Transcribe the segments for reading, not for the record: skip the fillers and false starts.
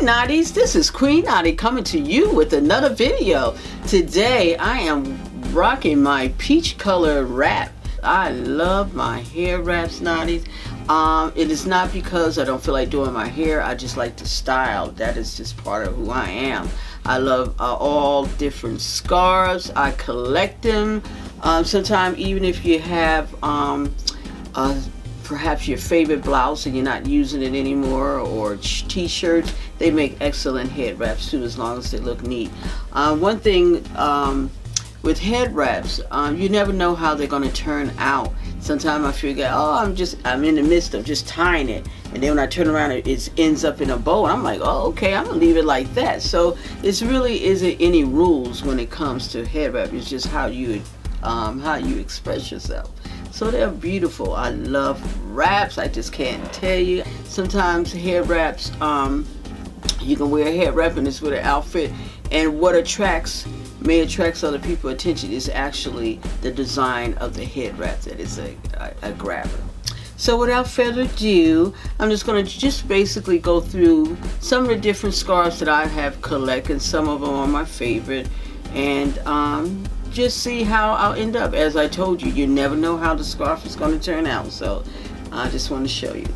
Knotties, this is Queen Knotti coming to you with another video. Today I am rocking my peach color wrap. I love my hair wraps, Knotties. It is not because I don't feel like doing my hair. I just like to style. That is just part of who I am. I love all different scarves. I collect them. Sometimes even if you have perhaps your favorite blouse and you're not using it anymore, or t-shirts, they make excellent head wraps too, as long as they look neat. One thing with head wraps, you never know how they're going to turn out. Sometimes I figure, oh, I'm in the midst of just tying it, and then when I turn around, it ends up in a bow, and I'm like, oh, okay, I'm gonna leave it like that. So it really isn't any rules when it comes to head wrap. It's just how you express yourself. So they're beautiful. I love wraps. I just can't tell you. Sometimes hair wraps, you can wear a hair wrap and it's with an outfit, and what may attract other people's attention is actually the design of the head wrap that is a grabber. So without further ado, I'm just going to basically go through some of the different scarves that I have collected. Some of them are my favorite, and just see how I'll end up. As I told you, you never know how the scarf is going to turn out, so I just want to show you.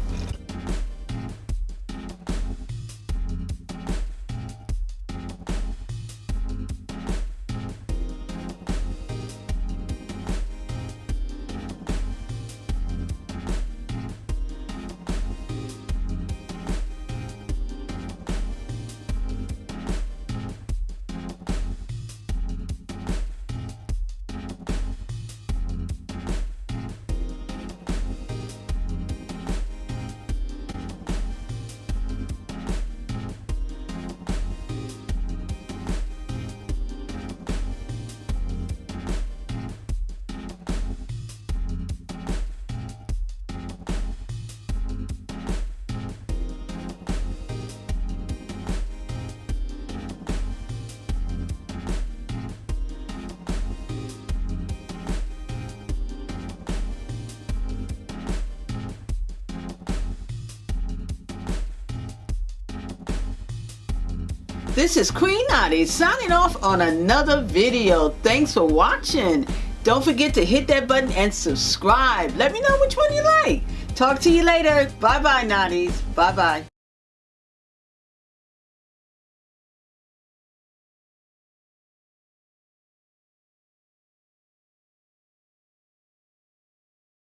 This is Queen Knotti signing off on another video. Thanks for watching. Don't forget to hit that button and subscribe. Let me know which one you like. Talk to you later. Bye-bye, Knotties. Bye-bye.